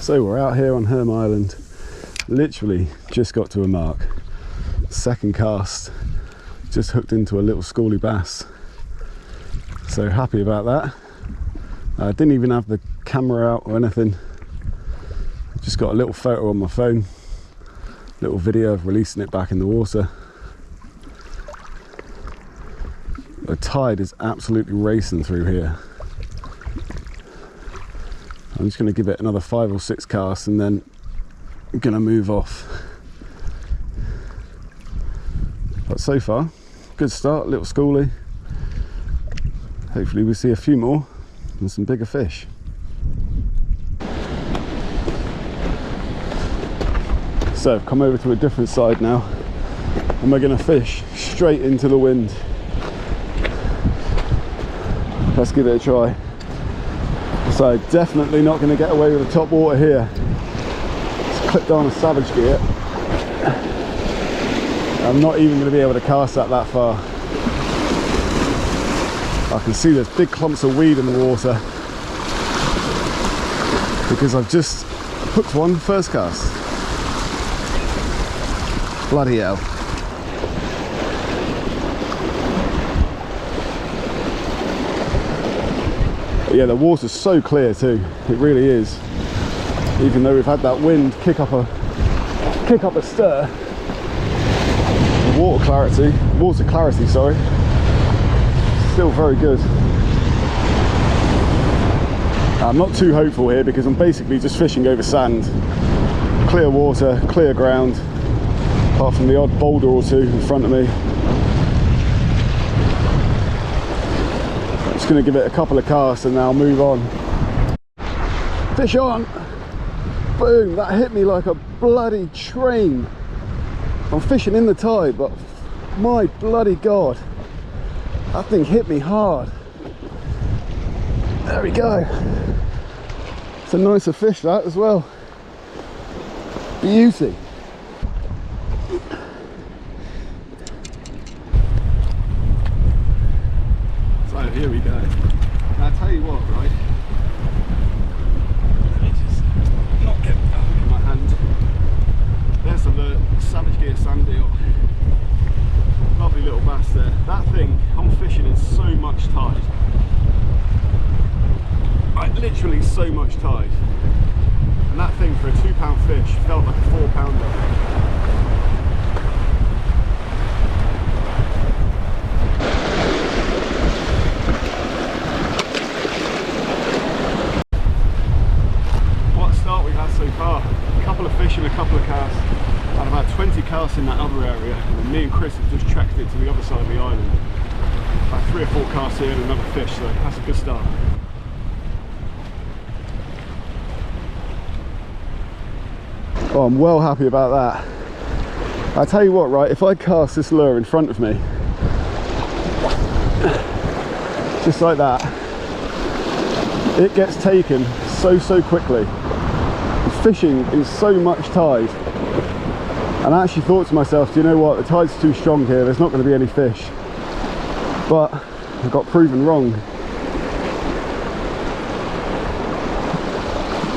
So we're out here on Herm Island, literally just got to a mark. Second cast, just hooked into a little schoolie bass. So happy about that. I didn't even have the camera out or anything. Just got a little photo on my phone, little video of releasing it back in the water. The tide is absolutely racing through here. I'm just going to give it another 5 or 6 casts and then I'm going to move off. But so far, good start, little schoolie. Hopefully we see a few more and some bigger fish. So I've come over to a different side now and we're going to fish straight into the wind. Let's give it a try. So definitely not going to get away with the top water here. Just clipped on a savagegear. I'm not even going to be able to cast that far. I can see there's big clumps of weed in the water because I've just hooked one first cast. Bloody hell. Yeah, the water's so clear too, it really is. Even though we've had that wind kick up a stir, the water clarity, sorry, still very good. I'm not too hopeful here because I'm basically just fishing over sand. Clear water, clear ground, apart from the odd boulder or two in front of me. Just going to give it a couple of casts and then I'll move on. Fish on! Boom! That hit me like a bloody train. I'm fishing in the tide, but my bloody god, that thing hit me hard. There we go. It's a nicer fish that as well. Beauty. Here we go. Now, I'll tell you what, right? Let me just not get that hook in my hand. There's the savagegear sand eel. Lovely little bass there. That thing, I'm fishing in so much tide. Like literally so much tide. And that thing for a 2-pound fish felt like a 4-pounder. So far, a couple of fish and a couple of casts, and about 20 casts in that other area, and then me and Chris have just tracked it to the other side of the island. About 3 or 4 casts here and another fish, so that's a good start. Oh, I'm well happy about that. I tell you what, right, if I cast this lure in front of me, just like that, it gets taken so quickly. Fishing is so much tide, and I actually thought to myself, do you know what, the tide's too strong here, there's not going to be any fish, but I got proven wrong.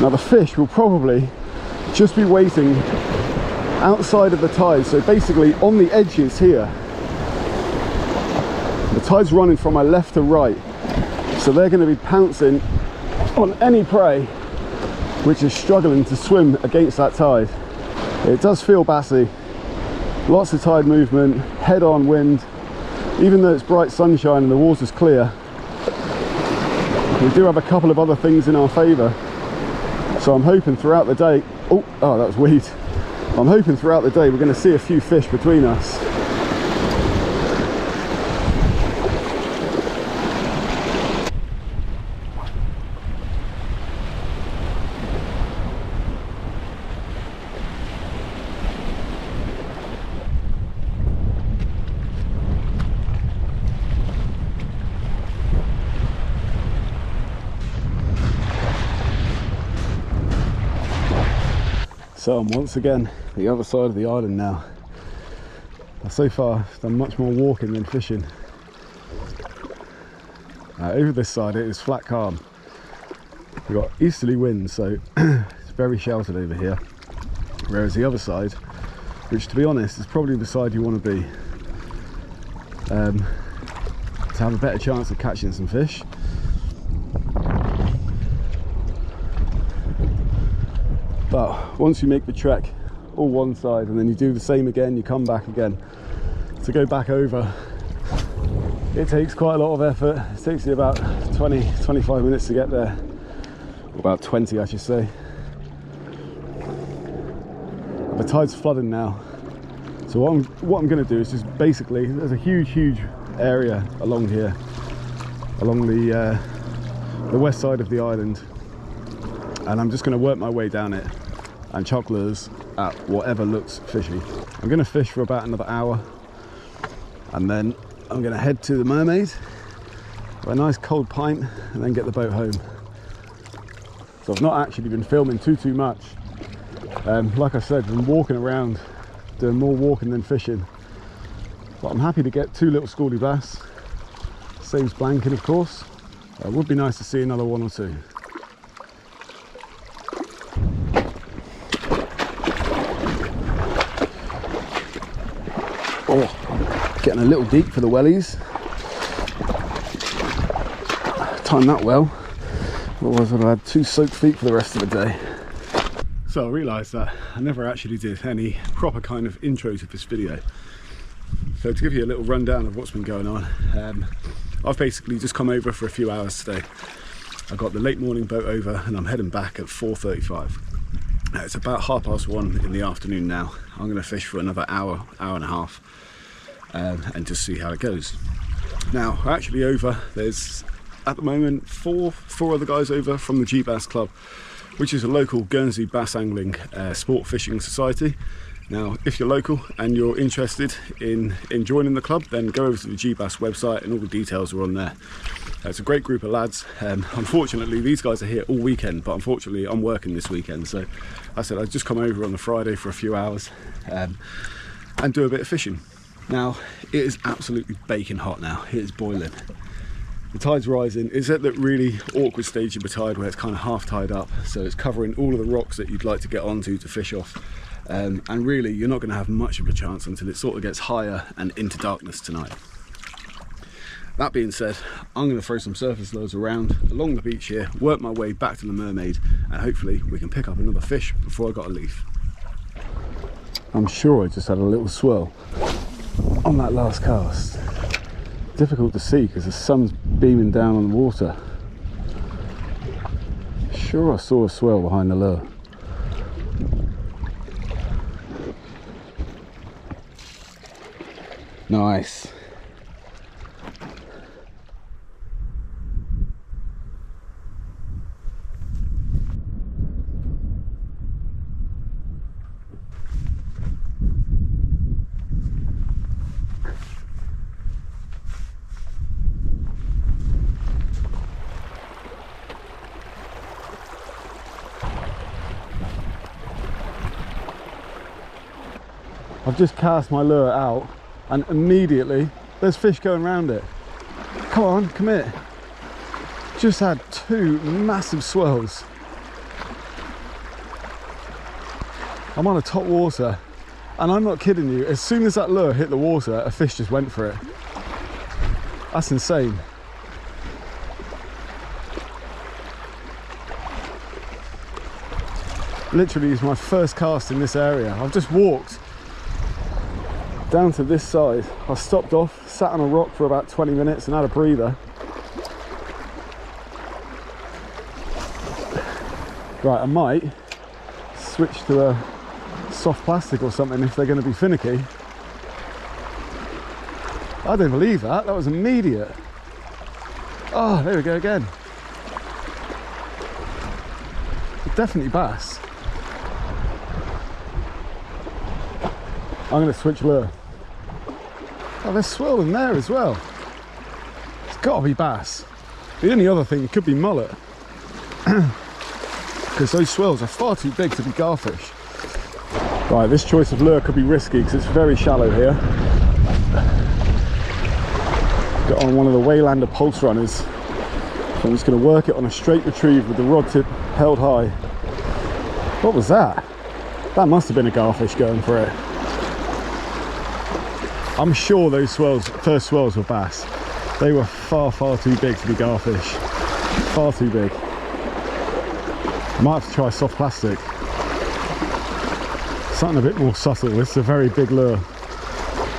Now the fish will probably just be waiting outside of the tide, so basically on the edges here. The tide's running from my left to right, so they're going to be pouncing on any prey which is struggling to swim against that tide. It does feel bassy, lots of tide movement, head-on wind. Even though it's bright sunshine and the water's clear, we do have a couple of other things in our favour. So I'm hoping throughout the day, oh that was weed. I'm hoping throughout the day we're going to see a few fish between us. So I'm once again the other side of the island now. So far I've done much more walking than fishing. Over this side it is flat calm. We've got easterly winds, so it's very sheltered over here, whereas the other side, which to be honest is probably the side you want to be, to have a better chance of catching some fish. But once you make the trek all one side and then you do the same again, you come back again, to go back over, it takes quite a lot of effort. It takes you about 20-25 minutes to get there, or about 20 I should say. The tide's flooding now, so what I'm going to do is just basically, there's a huge area along here, along the west side of the island, and I'm just going to work my way down it and chuck lures at whatever looks fishy. I'm going to fish for about another hour, and then I'm going to head to the Mermaid for a nice cold pint and then get the boat home. So I've not actually been filming too much. Like I said, I've been walking around, doing more walking than fishing. But I'm happy to get 2 little scaldy bass. Saves blanking, of course. It would be nice to see another 1 or 2. Oh, getting a little deep for the wellies. Timed that well. Otherwise I'd have had 2 soaked feet for the rest of the day. So I realised that I never actually did any proper kind of intro to this video. So to give you a little rundown of what's been going on, I've basically just come over for a few hours today. I got the late morning boat over and I'm heading back at 4:35. It's about 1:30 in the afternoon now. I'm going to fish for another hour and a half, and just see how it goes. Now we're actually over, there's at the moment four other guys over from the G-Bass Club, which is a local Guernsey bass angling sport fishing society. Now if you're local and you're interested in joining the club, then go over to the G-Bass website and all the details are on there. It's a great group of lads. Unfortunately these guys are here all weekend, but unfortunately I'm working this weekend, so I said I'd just come over on the Friday for a few hours and do a bit of fishing. Now it is absolutely baking hot now, it is boiling. The tide's rising. It's at that really awkward stage of the tide where it's kind of half tied up, so it's covering all of the rocks that you'd like to get onto to fish off, and really you're not going to have much of a chance until it sort of gets higher and into darkness tonight. That being said, I'm going to throw some surface lures around along the beach here, work my way back to the Mermaid, and hopefully we can pick up another fish before I got to leave. I'm sure I just had a little swirl on that last cast. Difficult to see because the sun's beaming down on the water. Sure I saw a swell behind the lure. Nice. I've just cast my lure out and immediately there's fish going around it. Come on, come here. Just had 2 massive swells. I'm on a top water and I'm not kidding you, as soon as that lure hit the water, a fish just went for it. That's insane. Literally it's my first cast in this area. I've just walked down to this side. I stopped off, sat on a rock for about 20 minutes and had a breather. Right, I might switch to a soft plastic or something if they're going to be finicky. I don't believe that, that was immediate. Oh, there we go again. Definitely bass. I'm going to switch lure. Oh, there's swirl in there as well. It's got to be bass. The only other thing could be mullet, because those swirls are far too big to be garfish. Right, this choice of lure could be risky because it's very shallow here. Got on one of the Waylander pulse runners, so I'm just going to work it on a straight retrieve with the rod tip held high. What was that? That must have been a garfish going for it. I'm sure those swells, first swells were bass. They were far, far too big to be garfish. Far too big. I might have to try soft plastic. Something a bit more subtle. This is a very big lure.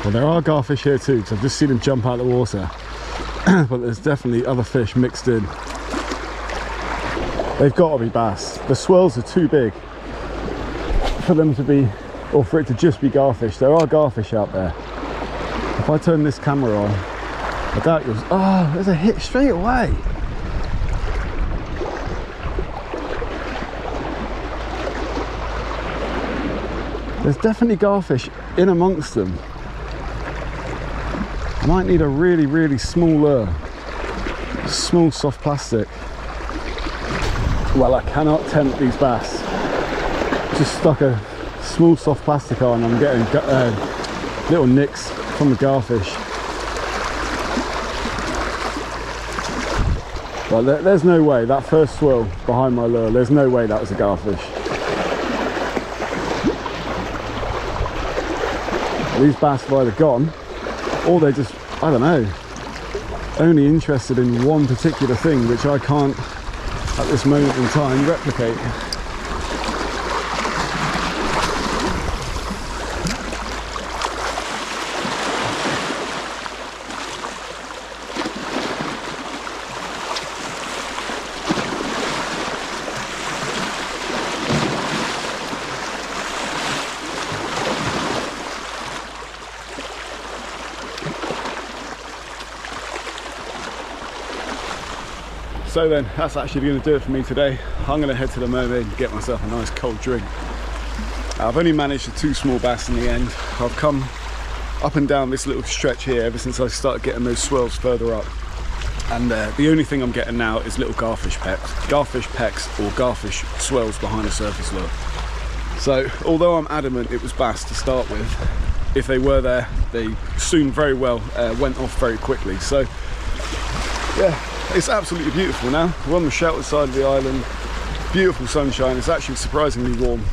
Well, there are garfish here too, because I've just seen them jump out of the water. But there's definitely other fish mixed in. They've got to be bass. The swells are too big for them to be, or for it to just be garfish. There are garfish out there. If I turn this camera on, I doubt it was, oh, there's a hit straight away. There's definitely garfish in amongst them. I might need a really, really small lure. Small soft plastic. Well, I cannot tempt these bass. Just stuck a small soft plastic on. I'm getting little nicks from the garfish. Well, there's no way, that first swirl behind my lure, there's no way that was a garfish. These bass have either gone, or they're just, I don't know, only interested in one particular thing, which I can't, at this moment in time, replicate. So then, that's actually going to do it for me today. I'm going to head to the mermaid and get myself a nice cold drink. I've only managed 2 small bass in the end. I've come up and down this little stretch here ever since I started getting those swells further up. And the only thing I'm getting now is little garfish pecks or garfish swells behind a surface lure. So, although I'm adamant it was bass to start with, if they were there, they soon very well went off very quickly. So, yeah. It's absolutely beautiful now. We're on the sheltered side of the island. Beautiful sunshine. It's actually surprisingly warm.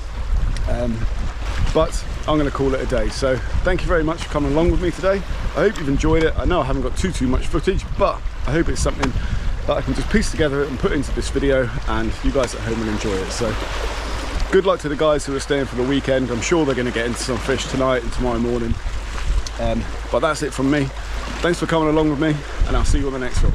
But I'm going to call it a day. So thank you very much for coming along with me today. I hope you've enjoyed it. I know I haven't got too much footage, but I hope it's something that I can just piece together and put into this video, and you guys at home will enjoy it. So good luck to the guys who are staying for the weekend. I'm sure they're going to get into some fish tonight and tomorrow morning. But that's it from me. Thanks for coming along with me, and I'll see you on the next one.